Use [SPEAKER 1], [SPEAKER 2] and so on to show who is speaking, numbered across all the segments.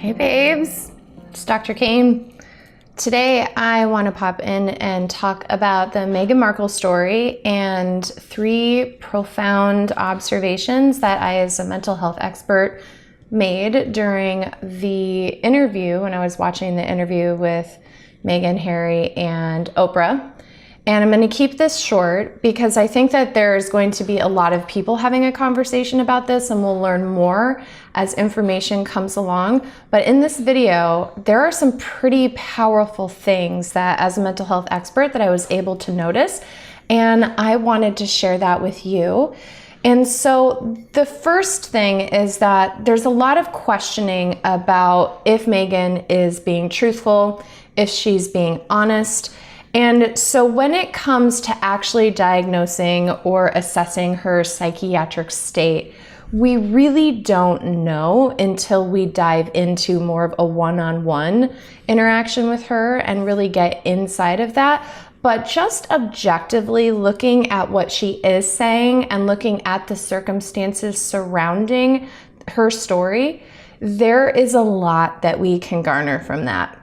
[SPEAKER 1] Hey babes, it's Dr. Cain. Today I want to pop in and talk about the Meghan Markle story and 3 profound observations that I, as a mental health expert, made during the interview when I was watching the interview with Meghan, Harry, and Oprah. And I'm going to keep this short because I think that there's going to be a lot of people having a conversation about this, and we'll learn more as information comes along. But in this video, there are some pretty powerful things that, as a mental health expert, that I was able to notice, and I wanted to share that with you. And so the first thing is that there's a lot of questioning about if Meghan is being truthful, if she's being honest. And so when it comes to actually diagnosing or assessing her psychiatric state, we really don't know until we dive into more of a one-on-one interaction with her and really get inside of that. But just objectively looking at what she is saying and looking at the circumstances surrounding her story, there is a lot that we can garner from that.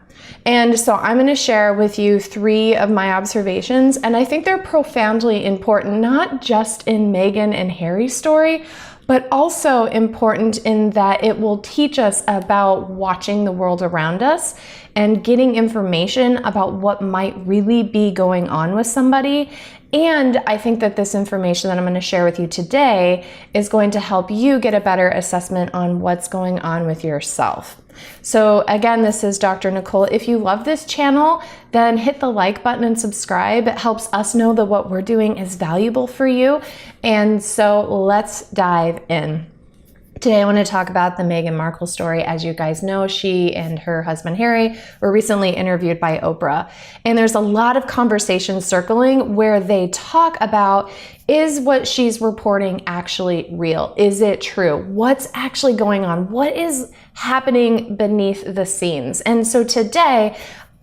[SPEAKER 1] And so I'm going to share with you 3 of my observations, and I think they're profoundly important, not just in Meghan and Harry's story, but also important in that it will teach us about watching the world around us and getting information about what might really be going on with somebody. And I think that this information that I'm going to share with you today is going to help you get a better assessment on what's going on with yourself. So again, this is Dr. Nicole. If you love this channel, then hit the like button and subscribe. It helps us know that what we're doing is valuable for you. And so let's dive in. Today I want to talk about the Meghan Markle story. As you guys know, she and her husband Harry were recently interviewed by Oprah. And there's a lot of conversations circling where they talk about, is what she's reporting actually real? Is it true? What's actually going on? What is happening beneath the scenes? And so today,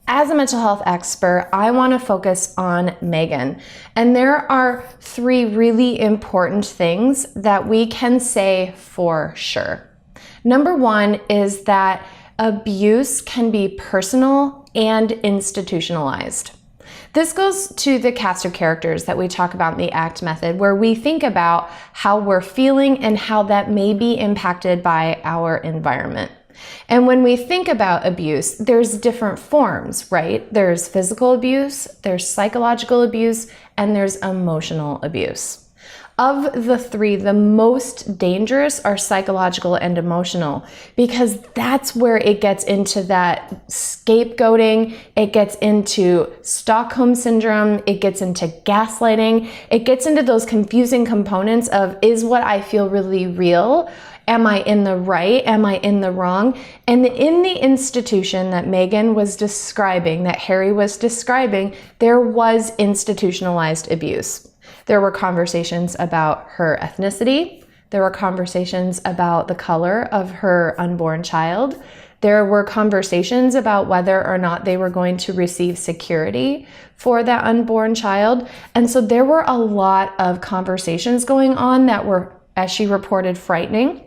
[SPEAKER 1] as a mental health expert, I want to focus on Meghan. And there are 3 really important things that we can say for sure. Number 1 is that abuse can be personal and institutionalized. This goes to the cast of characters that we talk about in the ACT method, where we think about how we're feeling and how that may be impacted by our environment. And when we think about abuse, there's different forms, right? There's physical abuse, there's psychological abuse, and there's emotional abuse. Of the 3, the most dangerous are psychological and emotional, because that's where it gets into that scapegoating, it gets into Stockholm syndrome, it gets into gaslighting, it gets into those confusing components of, is what I feel really real? Am I in the right? Am I in the wrong? And in the institution that Meghan was describing, that Harry was describing, there was institutionalized abuse. There were conversations about her ethnicity. There were conversations about the color of her unborn child. There were conversations about whether or not they were going to receive security for that unborn child. And so there were a lot of conversations going on that were, as she reported, frightening.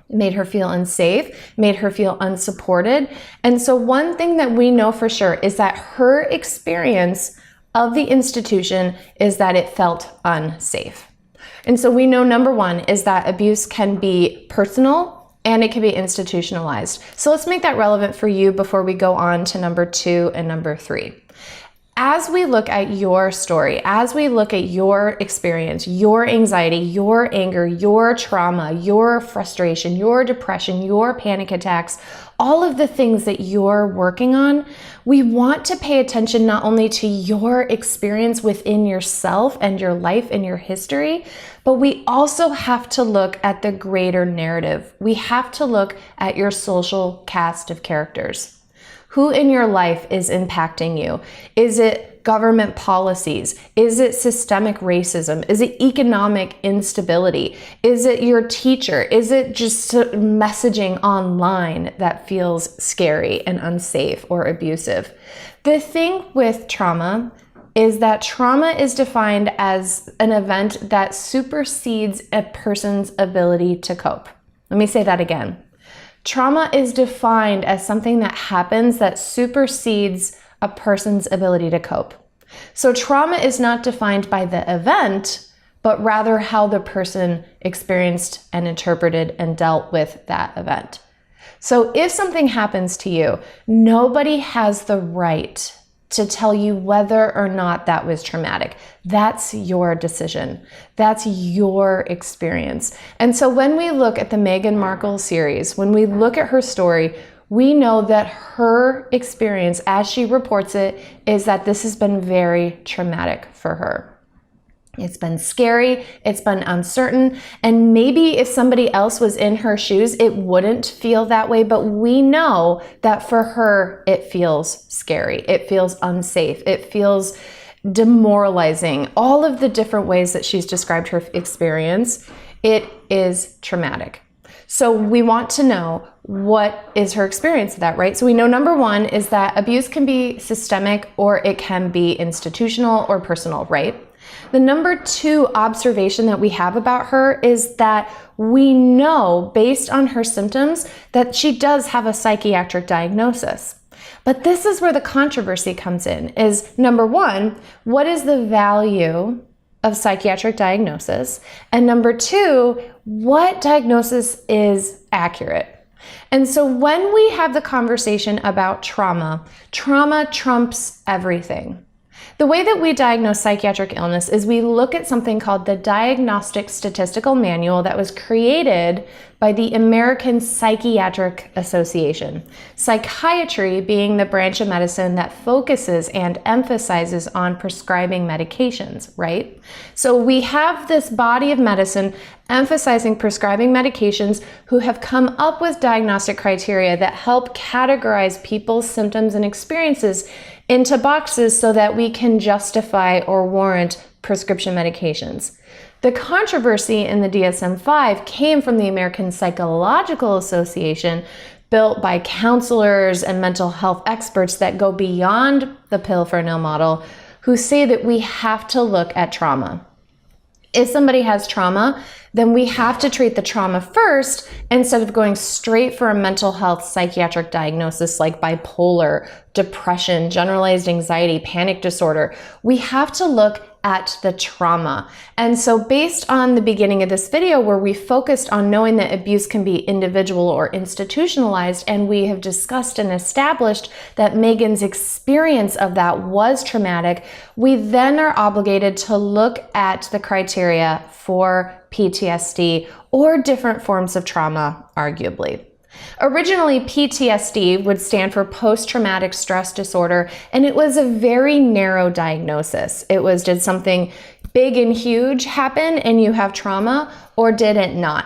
[SPEAKER 1] It made her feel unsafe, made her feel unsupported. And so one thing that we know for sure is that her experience of the institution is that it felt unsafe. And so we know number 1 is that abuse can be personal and it can be institutionalized. So let's make that relevant for you before we go on to number 2 and number 3. As we look at your story, as we look at your experience, your anxiety, your anger, your trauma, your frustration, your depression, your panic attacks, all of the things that you're working on, we want to pay attention not only to your experience within yourself and your life and your history, but we also have to look at the greater narrative. We have to look at your social cast of characters. Who in your life is impacting you? Is it government policies? Is it systemic racism? Is it economic instability? Is it your teacher? Is it just messaging online that feels scary and unsafe or abusive? The thing with trauma is that trauma is defined as an event that supersedes a person's ability to cope. Let me say that again. Trauma is defined as something that happens that supersedes a person's ability to cope. So trauma is not defined by the event, but rather how the person experienced and interpreted and dealt with that event. So if something happens to you, nobody has the right to tell you whether or not that was traumatic. That's your decision. That's your experience. And so when we look at the Meghan Markle series, when we look at her story, we know that her experience, as she reports it, is that this has been very traumatic for her. It's been scary, it's been uncertain, and maybe if somebody else was in her shoes, it wouldn't feel that way, but we know that for her, it feels scary, it feels unsafe, it feels demoralizing. All of the different ways that she's described her experience, it is traumatic. So we want to know, what is her experience of that, right? So we know number one is that abuse can be systemic or it can be institutional or personal, right? The number two observation that we have about her is that we know, based on her symptoms, that she does have a psychiatric diagnosis. But this is where the controversy comes in, is number one, what is the value of psychiatric diagnosis? And number two, what diagnosis is accurate? And so when we have the conversation about trauma, trauma trumps everything. The way that we diagnose psychiatric illness is we look at something called the Diagnostic Statistical Manual that was created by the American Psychiatric Association. Psychiatry being the branch of medicine that focuses and emphasizes on prescribing medications, right? So we have this body of medicine emphasizing prescribing medications who have come up with diagnostic criteria that help categorize people's symptoms and experiences into boxes so that we can justify or warrant prescription medications. The controversy in the DSM-5 came from the American Psychological Association, built by counselors and mental health experts that go beyond the pill for no model, who say that we have to look at trauma. If somebody has trauma, then we have to treat the trauma first instead of going straight for a mental health psychiatric diagnosis like bipolar, depression, generalized anxiety, panic disorder. We have to look at the trauma. And so based on the beginning of this video where we focused on knowing that abuse can be individual or institutionalized, and we have discussed and established that Meghan's experience of that was traumatic, we then are obligated to look at the criteria for PTSD or different forms of trauma, arguably. Originally, PTSD would stand for post-traumatic stress disorder, and it was a very narrow diagnosis. It was, did something big and huge happen and you have trauma, or did it not?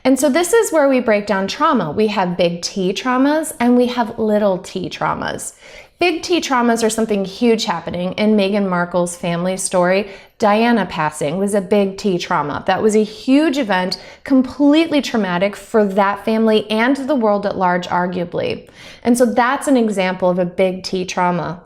[SPEAKER 1] And so this is where we break down trauma. We have big T traumas and we have little t traumas. Big T traumas are something huge happening. In Meghan Markle's family story, Diana passing was a big T trauma. That was a huge event, completely traumatic for that family and the world at large, arguably. And so that's an example of a big T trauma.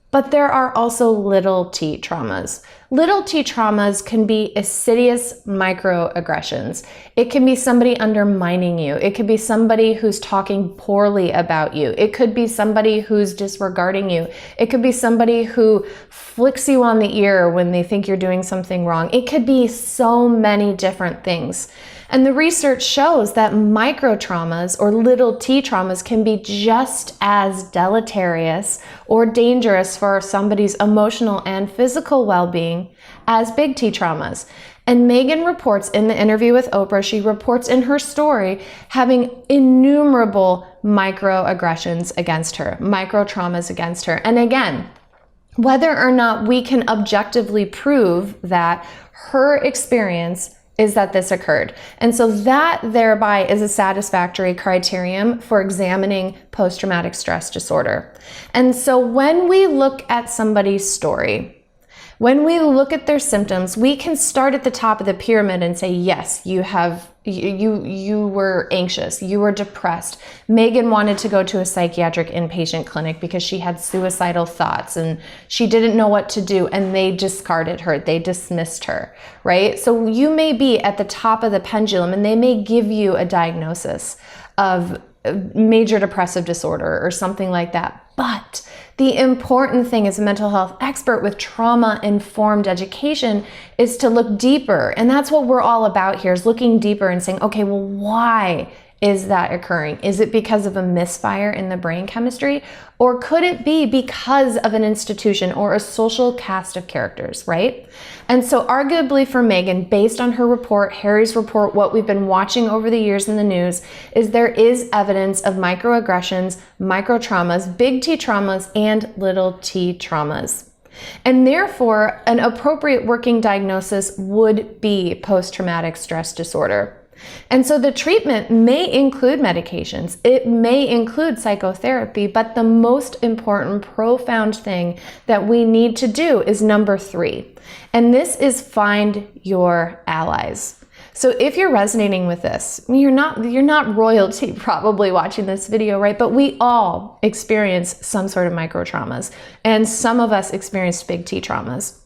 [SPEAKER 1] But there are also little t traumas. Little t traumas can be insidious microaggressions. It can be somebody undermining you. It could be somebody who's talking poorly about you. It could be somebody who's disregarding you. It could be somebody who flicks you on the ear when they think you're doing something wrong. It could be so many different things. And the research shows that micro traumas or little t traumas can be just as deleterious or dangerous for somebody's emotional and physical well-being as big T traumas. And Meghan reports in the interview with Oprah, she reports in her story having innumerable microaggressions against her, micro traumas against her. And again, whether or not we can objectively prove that her experience is that this occurred. And so that thereby is a satisfactory criterion for examining post-traumatic stress disorder. And so when we look at somebody's story, when we look at their symptoms, we can start at the top of the pyramid and say, yes, you were anxious, you were depressed. Meghan wanted to go to a psychiatric inpatient clinic because she had suicidal thoughts and she didn't know what to do, and they discarded her, they dismissed her, right? So you may be at the top of the pendulum and they may give you a diagnosis of major depressive disorder or something like that. But the important thing as a mental health expert with trauma-informed education is to look deeper. And that's what we're all about here, is looking deeper and saying, okay, well, why is that occurring? Is it because of a misfire in the brain chemistry? Or could it be because of an institution or a social cast of characters, right? And so arguably for Meghan, based on her report, Harry's report, what we've been watching over the years in the news, is there is evidence of microaggressions, microtraumas, big T traumas, and little t traumas. And therefore, an appropriate working diagnosis would be post-traumatic stress disorder. And so the treatment may include medications, it may include psychotherapy, but the most important, profound thing that we need to do is number 3. And this is find your allies. So if you're resonating with this, you're not royalty probably watching this video, right? But we all experience some sort of micro traumas, and some of us experienced big T traumas.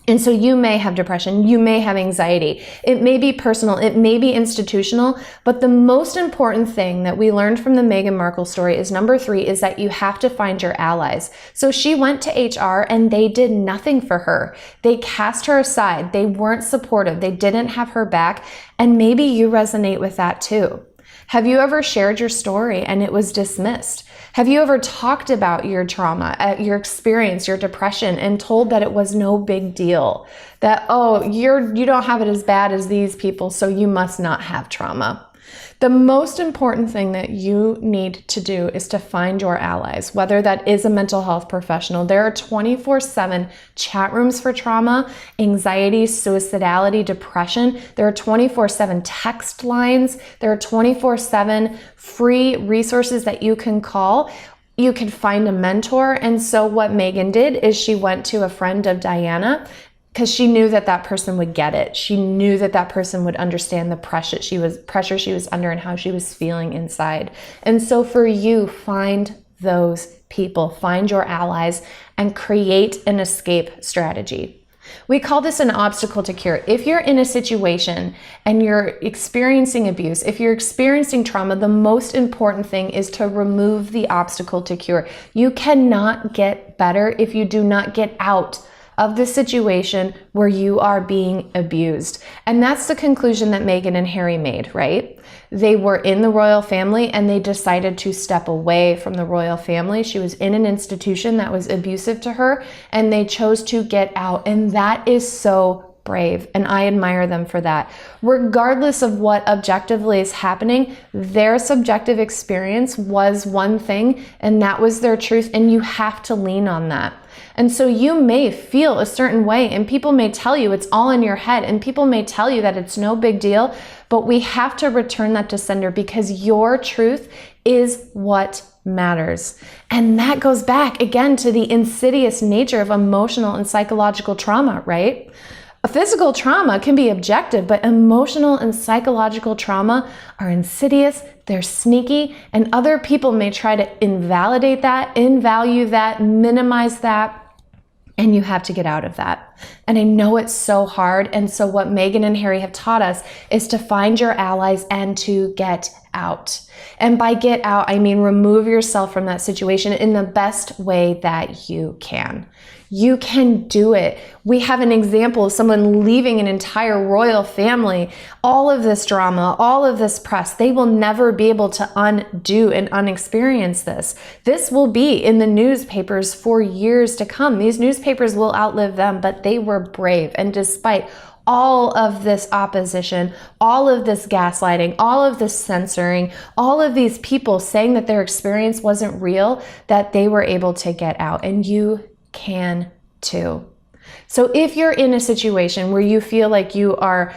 [SPEAKER 1] And so you may have depression, you may have anxiety, it may be personal, it may be institutional, but the most important thing that we learned from the Meghan Markle story is number 3, is that you have to find your allies. So she went to HR and they did nothing for her. They cast her aside, they weren't supportive, they didn't have her back, and maybe you resonate with that too. Have you ever shared your story and it was dismissed? Have you ever talked about your trauma, your experience, your depression, and told that it was no big deal? That, oh, you don't have it as bad as these people, so you must not have trauma. The most important thing that you need to do is to find your allies, whether that is a mental health professional. There are 24/7 chat rooms for trauma, anxiety, suicidality, depression. There are 24/7 text lines. There are 24/7 free resources that you can call. You can find a mentor. And so what Meghan did is she went to a friend of Diana, because she knew that that person would get it. She knew that that person would understand the pressure she was under and how she was feeling inside. And so for you, find those people, find your allies, and create an escape strategy. We call this an obstacle to cure. If you're in a situation and you're experiencing abuse, if you're experiencing trauma, the most important thing is to remove the obstacle to cure. You cannot get better if you do not get out of the situation where you are being abused. And that's the conclusion that Meghan and Harry made, right? They were in the royal family and they decided to step away from the royal family. She was in an institution that was abusive to her and they chose to get out. And that is so brave, and I admire them for that. Regardless of what objectively is happening, their subjective experience was one thing, and that was their truth, and you have to lean on that. And so you may feel a certain way, and people may tell you it's all in your head, and people may tell you that it's no big deal, but we have to return that to sender, because your truth is what matters. And that goes back again to the insidious nature of emotional and psychological trauma, right? A physical trauma can be objective, but emotional and psychological trauma are insidious, they're sneaky, and other people may try to invalidate that, invalue that, minimize that, and you have to get out of that. And I know it's so hard, and so what Meghan and Harry have taught us is to find your allies and to get out. And by get out, I mean remove yourself from that situation in the best way that you can. You can do it. We have an example of someone leaving an entire royal family, all of this drama, all of this press. They will never be able to undo and unexperience this. This will be in the newspapers for years to come. These newspapers will outlive them, but they were brave. And despite all of this opposition, all of this gaslighting, all of this censoring, all of these people saying that their experience wasn't real, that they were able to get out. And you can too. So if you're in a situation where you feel like you are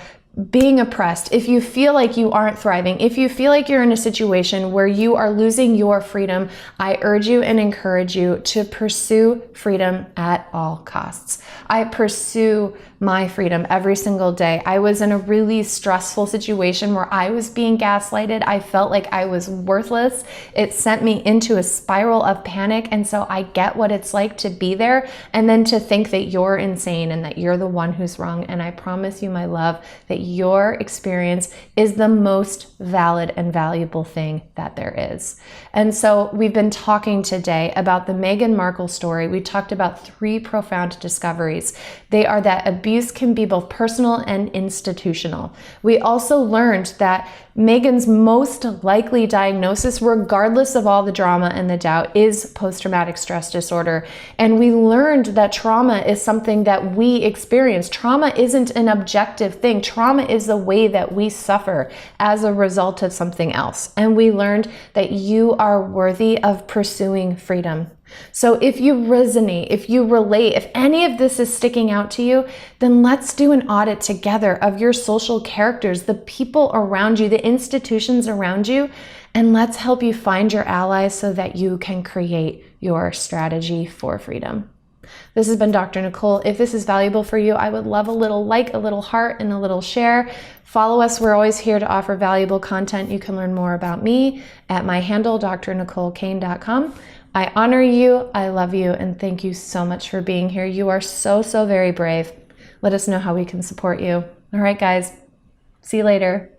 [SPEAKER 1] being oppressed, if you feel like you aren't thriving, if you feel like you're in a situation where you are losing your freedom, I urge you and encourage you to pursue freedom at all costs. I pursue my freedom every single day. I was in a really stressful situation where I was being gaslighted. I felt like I was worthless. It sent me into a spiral of panic. And so I get what it's like to be there and then to think that you're insane and that you're the one who's wrong. And I promise you, my love, that your experience is the most valid and valuable thing that there is. And so we've been talking today about the Meghan Markle story. We talked about 3 profound discoveries. They are that abuse can be both personal and institutional. We also learned that Meghan's most likely diagnosis, regardless of all the drama and the doubt, is post-traumatic stress disorder. And we learned that trauma is something that we experience. Trauma isn't an objective thing. Trauma is the way that we suffer as a result of something else. And we learned that you are worthy of pursuing freedom. So if you resonate, if you relate, if any of this is sticking out to you, then let's do an audit together of your social characters, the people around you, the institutions around you, and let's help you find your allies so that you can create your strategy for freedom. This has been Dr. Nicole. If this is valuable for you, I would love a little like, a little heart, and a little share. Follow us. We're always here to offer valuable content. You can learn more about me at my handle, DrNicoleCain.com. I honor you, I love you, and thank you so much for being here. You are so very brave. Let us know how we can support you. All right, guys. See you later.